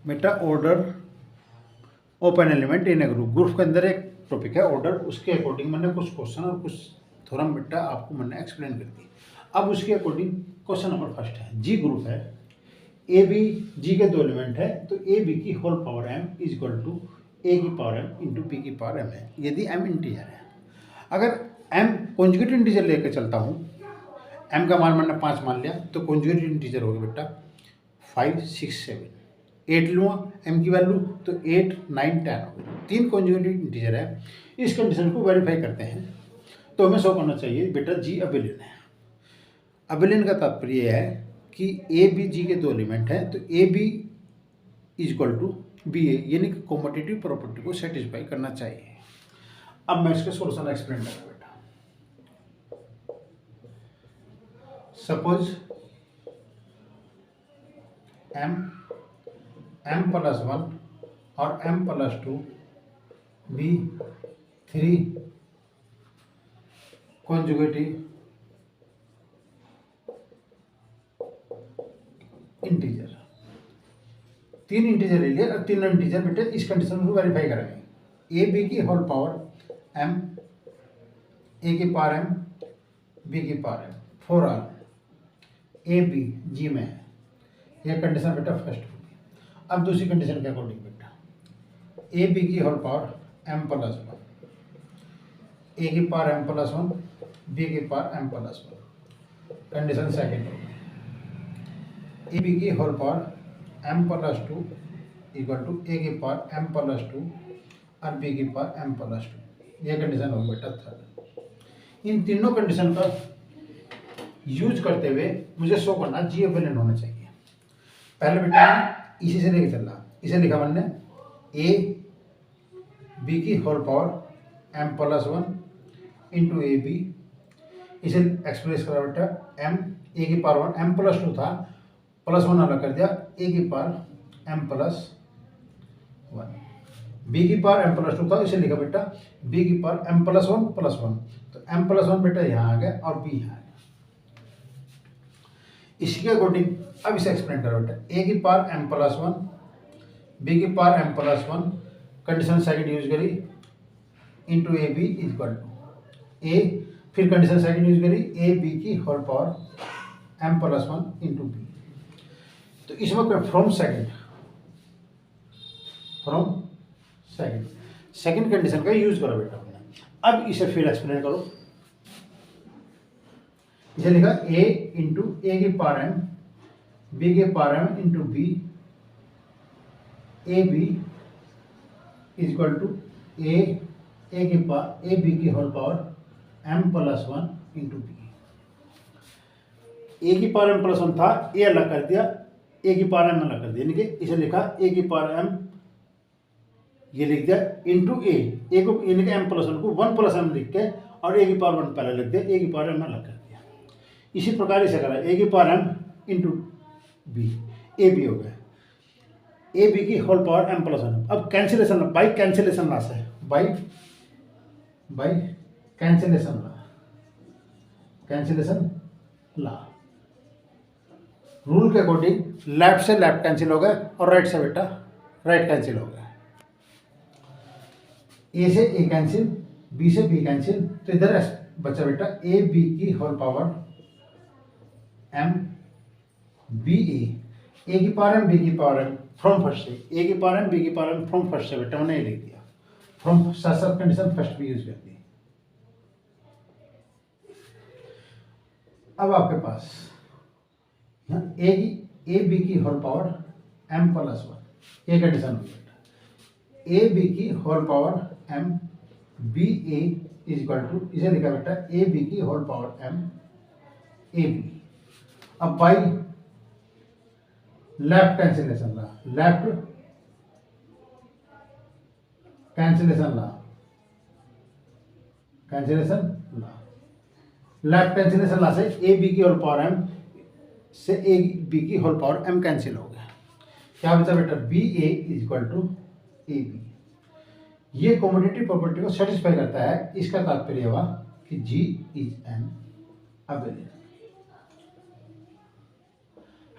बेटा order open element in A group, group के अंदर एक टॉपिक है ऑर्डर, उसके अकॉर्डिंग मैंने कुछ क्वेश्चन और कुछ थ्योरम बेटा आपको मैंने एक्सप्लेन कर दी। अब उसके अकॉर्डिंग क्वेश्चन नंबर फर्स्ट है, जी ग्रुप है, ए बी, जी के दो एलिमेंट है, तो ए बी की whole power m is equal to a की पावर एम इंटू पी की पावर एम है, यदि एम इंटीजर है। अगर एम कॉन्जुगेट इंटीजर लेकर चलता हूँ, एम का मान मैंने 5 मान लिया, तो कॉन्जुगेट इंटीजर हो गया बेटा 5, 6, 7, 8 लूँगा एम की वैल्यू, तो 8, 9, 10 हो गई, 3 कॉन्जुगेट इंटीजर है। इस कंडीशन को वेरीफाई करते हैं, तो हमें शो करना चाहिए बेटा जी अबेलियन है। अबेलियन का तात्पर्य है कि ए बी जी के दो एलिमेंट हैं, तो a b is equal to b a, यानी कि कॉम्पिटिटिव प्रॉपर्टी को सेटिस्फाई करना चाहिए। अब मैं इसका सोल्यूशन एक्सप्लेन करूँगा बेटा। सपोज m प्लस 1 और m plus 2 be 3 conjugative integer, 3 integer ले लिया, और तीनों इंटीजर बेटे इस कंडीशन को वेरीफाई करेंगे। ए बी की होल पावर एम, ए की पावर एम, बी की power m, for all a b G में है, यह कंडीशन बेटा फर्स्ट होगी। अब दूसरी कंडीशन के अकॉर्डिंग बेटा ए बी की whole power m plus 1, a की पावर एम प्लस 1, बी की power m plus 1, condition second होगी। ए बी की whole power m plus 2 equal to a की पावर एम प्लस 2 और बी की पावर एम प्लस 2, यह condition होगी बेटा थर्ड। इन तीनों कंडीशन का यूज करते हुए मुझे शो करना जी एबेलियन होना चाहिए। पहले बेटा इसी से लेके चल रहा, इसे लिखा मैंने ए बी की whole power m plus 1 into a b, इसे एक्सप्रेस करा बेटा एम, ए की पावर 1, एम प्लस 2 था, प्लस 1 अलग कर दिया, ए की पावर एम प्लस 1, बी की पावर एम प्लस 2 था, इसे लिखा बेटा बी की पावर एम प्लस 1 प्लस 1, तो एम प्लस 1 बेटा यहाँ आ गया और बी यहाँ आ गया। इसके अकॉर्डिंग अब इसे एक्सप्लेन करो बेटा, ए की पावर एम प्लस 1, बी की power m plus 1, condition second use करी into a b equal to a, फिर कंडीशन सेकंड यूज करी ए बी की whole power m plus 1 into b, तो इसमें फ्रॉम सेकंड कंडीशन का use करो बेटा अपना। अब इसे फिर एक्सप्लेन करो, इसे लिखा a इंटू ए की पावर एम, बी के power m into b, a b is equal to a की पावर ए बी की whole power m plus 1 into b. A की पावर एम प्लस 1 था, ए अलग कर दिया, ए की पावर एम अलग कर दिया, यानी कि इसे लिखा ए की पावर एम, ये लिख दिया इंटू ए को, यानी कि एम प्लस 1 को 1 प्लस एम लिख के और ए की पावर 1 पहले लिख दिया, ए की पावर एम अलग कर दिया। इसी प्रकार इसे करा ए की power m into b, a b हो गया, ए बी की होल पावर एम प्लस 1। अब कैंसिलेशन बाई कैंसिलेशन लॉस है, बाई कैंसिलेशन लॉ, रूल के अकॉर्डिंग लेफ्ट से लेफ्ट कैंसिल हो गए और राइट से बेटा राइट कैंसिल हो गया। ए से ए कैंसिल, बी से बी कैंसिल, तो इधर बचा बेटा ए बी की whole power m b a की पावर एम, बी की पावर एम फ्रॉम फर्स्ट से, ए की पावर एम, बी की पावर एम फ्रॉम फर्स्ट से बेटा मैंने ये लिख दिया, फ्रॉम साथ साथ कंडीशन फर्स्ट भी यूज कर दी। अब आपके पास ए बी की होल पावर एम प्लस 1, ये कंडीशन होगी बेटा ए बी की whole power m b a is equal to, इसे लिखा बेटा ए बी की whole power m a b. अब by left cancellation law, left cancellation law, left cancellation law से ए बी की होल पावर एम से a b की whole power m cancel हो गया, क्या बचा बेटा B a is equal to a b. ये कॉमोडेटिव प्रॉपर्टी को सेटिस्फाई करता है, इसका तात्पर्य हुआ कि जी इज एन अबेलियन।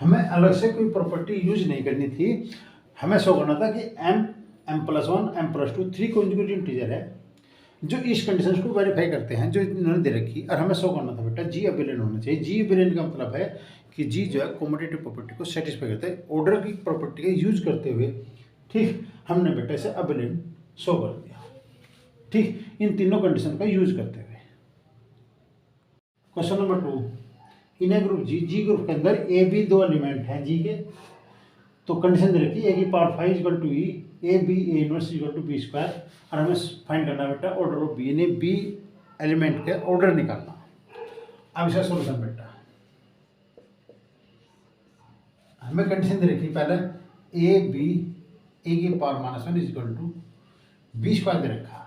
हमें अलग से कोई प्रॉपर्टी यूज नहीं करनी थी, हमें शो करना था कि m, m plus one, m plus two 3 conjugative integer है जो इस कंडीशन को वेरीफाई करते हैं जो इन्होंने दे रखी, और हमें शो करना था बेटा जी अबिलियन होना चाहिए। जी अबिलियन का मतलब है कि जी जो है कॉम्पिटिटिव प्रॉपर्टी को सेटिस्फाई करता है, ऑर्डर की प्रॉपर्टी का यूज करते हुए। ठीक, हमने बेटा इसे अबिलियन शो कर दिया। ठीक, इन तीनों कंडीशन का यूज करते हुए। क्वेश्चन नंबर 2, इन ए ग्रुप जी, जी ग्रुप के अंदर ए बी दो एलिमेंट हैं जी के, तो कंडीशन दे रखी है ए की power 5 equal to e, a b a inverse equal to b square, और हमें फाइंड करना बेटा ऑर्डर ऑफ बी, यानी बी एलिमेंट के ऑर्डर निकालना। अब इसका सोल्यूशन बेटा, हमें कंडीशन दे रखी पहले ए बी ए की power minus one is equal to b square दे रखा।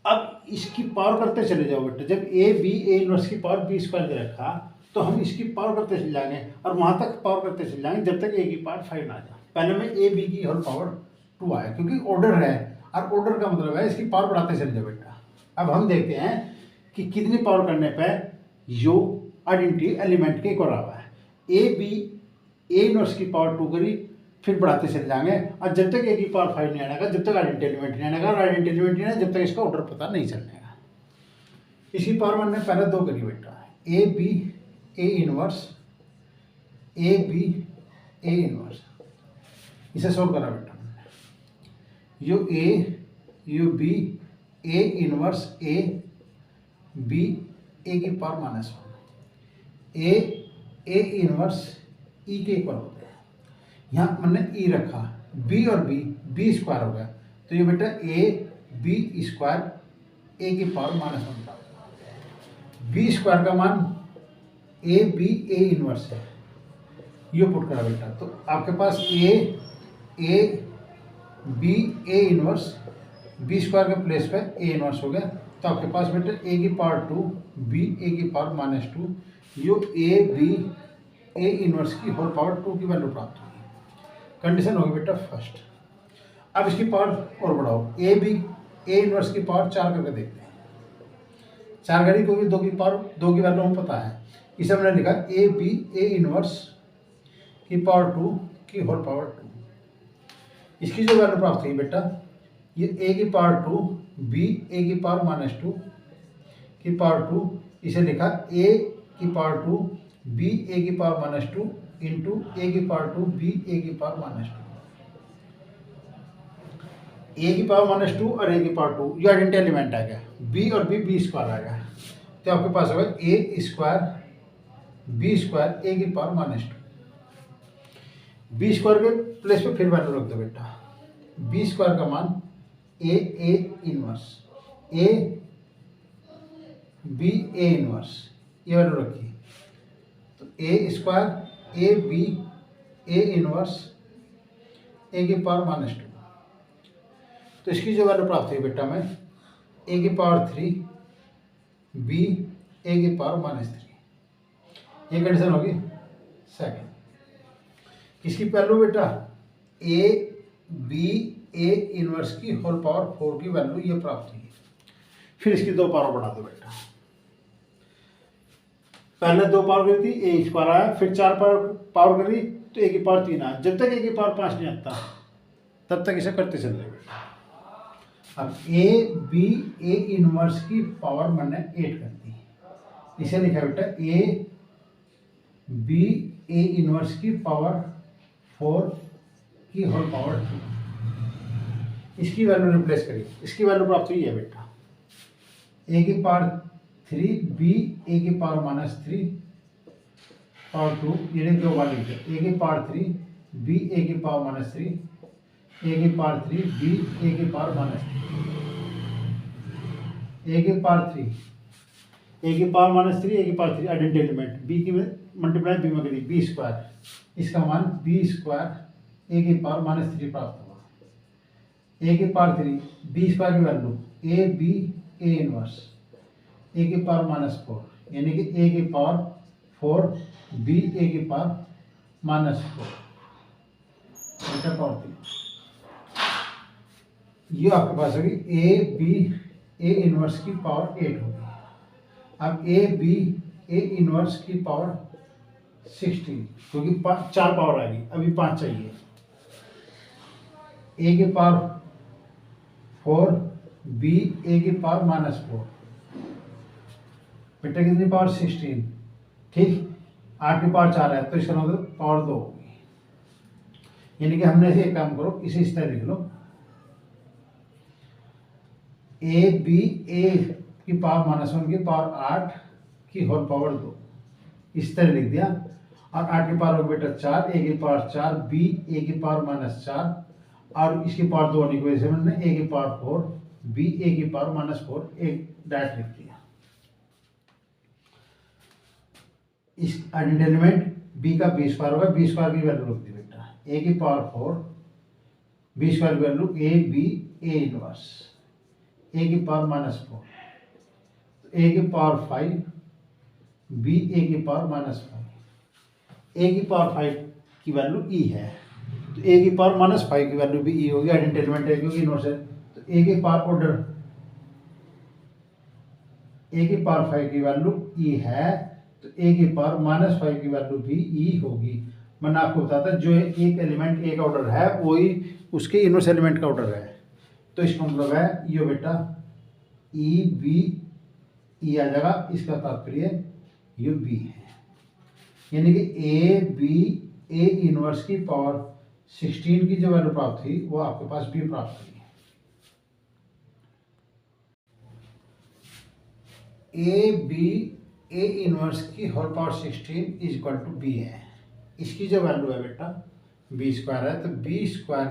अब इसकी पावर करते चले जाओ बेटा, जब ए बी ए इनवर्स की पावर बी स्क्वायर दे रखा तो हम इसकी पावर करते चले जाएंगे और वहां तक पावर करते चले जाएंगे जब तक ए की पावर 5 ना आ जाए। पहले में ए बी की होल पावर 2 आया, क्योंकि ऑर्डर है और ऑर्डर का मतलब है इसकी पावर बढ़ाते चले जाओ बेटा। अब हम देखते हैं कि कितनी पावर करने पर यो आइडेंटिटी एलिमेंट के इक्वल हुआ है। ए बी ए इनवर्स की पावर 2 करी, फिर बढ़ाते चले जाएंगे और जब तक ए की पावर 5 नहीं आएगा, जब तक आइडेंटिटी एलिमेंट नहीं आएगा, और आइडेंटिटी एलिमेंट नहीं आएगा जब तक इसका ऑर्डर पता नहीं चलेगा। इसकी पावर मैंने पहले 2 करी बेटा, a b a inverse, a b a inverse, इसे सोल्व करा बेटा मैंने। U b a inverse a b a की power minus one, a inverse e के इक्वल होते हैं। यहाँ मैंने ई रखा, बी और बी स्क्वायर हो गया, तो ये बेटा ए बी स्क्वायर ए की पावर माइनस वन था। बी स्क्वायर का मान ए बी ए इनवर्स है, ये पुट करा बेटा, तो आपके पास a b a inverse b square के प्लेस पे ए इनवर्स हो गया, तो आपके पास बेटा ए की पावर 2 बी ए की पावर माइनस 2, यो ए बी ए इनवर्स की होल पावर 2 की वैल्यू प्राप्त होगी। कंडीशन होगी बेटा फर्स्ट। अब इसकी पावर और बढ़ाओ, ए बी ए इनवर्स की पावर 4 करके देखते हैं। 4 करी क्योंकि 2 की पावर 2 की वैल्यू हमें पता है, इसे हमने लिखा ए बी ए इनवर्स की पावर 2 की होल पावर 2। इसकी जो वैल्यू प्राप्त हुई बेटा, ये ए की पावर 2 बी ए की पावर माइनस 2 की पावर 2, इसे लिखा ए की पावर 2 बी ए की पावर माइनस 2 इंटू ए की पावर 2 बी ए की पावर माइनस 2। ए की पावर माइनस 2 और ए की पावर 2 ये आइडेंटिटी एलिमेंट आ गया, बी और बी स्क्वायर आ गया, तो आपके पास होगा ए स्क्वायर बी स्क्वायर ए की पावर माइनस 2। बी स्क्वायर के प्लेस पे फिर वैल्यू रख दो बेटा, बी स्क्वायर का मान a inverse a b a inverse, ये वैल्यू रखी, तो a square a b a inverse a की पावर माइनस 2। तो इसकी जो वैल्यू प्राप्त हुई बेटा में ए की पावर 3 बी ए की पावर माइनस 3, ये कंडीशन होगी सेकेंड। किसकी वैल्यू बेटा, ए बी ए इनवर्स की होल पावर 4 की वैल्यू ये प्राप्त हुई। फिर इसकी 2 पावर बढ़ा दो बेटा, पहले 2 पावर करी थी ए स्क्वायर आया, फिर 4 पावर करी तो ए की पावर 3 आया, जब तक ए की पावर 5 नहीं आता तब तक इसे करते चल रहे बेटा। अब ए बी ए इनवर्स की पावर मैंने 8 कर दी, इसे लिखा बेटा ए बी ए इनवर्स की पावर 4 की होल पावर 2। इसकी वैल्यू रिप्लेस करिए, इसकी वैल्यू प्राप्त हुई है बेटा ए की पावर 3 बी ए की पावर माइनस 3 पावर 2, ये 2 बार लिखते हैं, ए की पावर 3 बी ए की पावर माइनस 3 ए की पावर 3 बी ए की पावर माइनस 3, ए की पावर 3 ए की पावर माइनस 3 ए की पावर 3 आइडेंटिटी एलिमेंट, बी की मल्टीप्लाई बी में करी बी स्क्वायर, इसका मान बी स्क्वायर ए की पावर माइनस 3 प्राप्त हुआ। ए की पावर 3 बी स्क्वायर की value a b a inverse a की पावर माइनस 4, यानी कि ए की पावर 4 बी ए की पावर माइनस 4 बेटा पावर 3। ये आपके पास होगी ए बी ए इनवर्स की पावर 8 होगी। अब ए बी ए इनवर्स की पावर 16, क्योंकि 4 पावर आएगी, अभी 5 चाहिए, ए की पावर 4 बी ए की पावर -4 बेटा कितनी पावर 16 ठीक। 8 की पावर 4 है तो इसका मतलब पावर 2 होगी। यानी कि हमने से एक काम करो, इसे इस तरह लिख लो, ए बी ए की पावर -1 की पावर 8 की होल पावर 2 इस तरह लिख दिया। और 8 की पावर बेटा 4 ए की पावर 4 बी ए की पावर -4 और इसकी पावर 2 होने की वजह से मैंने ए की पावर 4 बी ए की पावर -4 एक डायरेक्ट लिख दिया। इस आइडेंटिटी एलिमेंट बी का बी स्क्वायर होगा, बी स्क्वायर की वैल्यू रख दी बेटा, ए की पावर 4 बी स्क्वायर की value a b a inverse a की पावर -4 ए की पावर 5 बी ए की पावर -5 ए की पावर 5 की वैल्यू ई है तो ए की पावर -5 की वैल्यू भी ई होगी, आइडेंटिटी एलिमेंट है क्योंकि इनवर्स है। तो ए की पावर ऑर्डर ए की पावर 5 की वैल्यू ई है तो ए की पावर -5 की वैल्यू भी ई होगी। मैंने आपको बताता जो एक एलिमेंट एक ऑर्डर है वही उसके इनवर्स एलिमेंट का ऑर्डर है। तो इसका मतलब है ये बेटा ई बी ई आ जाएगा, इसका तात्पर्य ये बी है। यानी कि ए बी ए इनवर्स की पावर 16 की जो वैल्यू प्राप्त हुई वो आपके पास बी प्राप्त हुई। ए बी ए इनवर्स की whole power 16 is equal to b है। इसकी जो वैल्यू है बेटा बी स्क्वायर है तो बी स्क्वायर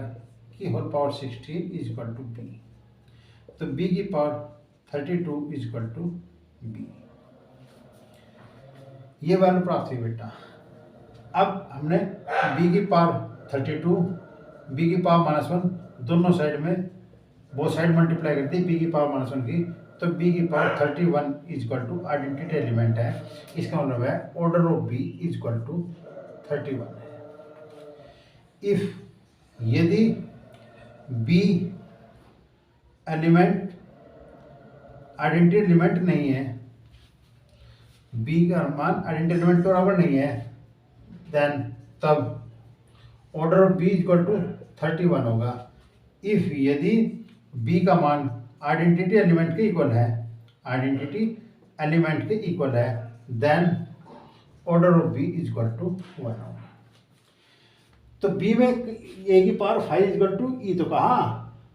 की whole power 16 is equal to b. तो बी की power 32 is equal to b, ये वैल्यू प्राप्त हुई बेटा। अब हमने बी की पावर 32 बी की पावर -1 दोनों साइड में बहुत साइड मल्टीप्लाई करती है बी की पावर -1 की, तो बी की power 31 is equal to identity element है। इसका मतलब है order of b is equal to 31 है। इफ यदि बी एलिमेंट आइडेंटिटी एलिमेंट नहीं है, बी का मान आइडेंटिटी एलिमेंट के बराबर नहीं है, देन तब order of b equal to 31 होगा। इफ यदि बी का मान आइडेंटिटी एलिमेंट के इक्वल है, आइडेंटिटी एलिमेंट के इक्वल है, then order of b is equal to 1 होगा। तो बी में ए की power 5 is equal to e तो कहा,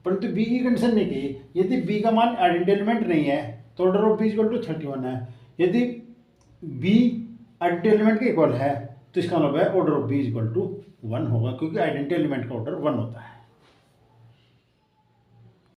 परंतु बी की कंडीशन नहीं की। यदि बी का मान आइडेंटिटी एलिमेंट नहीं है तो order of b is equal to 31 है। यदि बी आइडेंटिटी एलिमेंट के इक्वल है तो इसका मतलब है order of b is equal to 1 होगा, क्योंकि आइडेंटिटी एलिमेंट का ऑर्डर 1 होता है।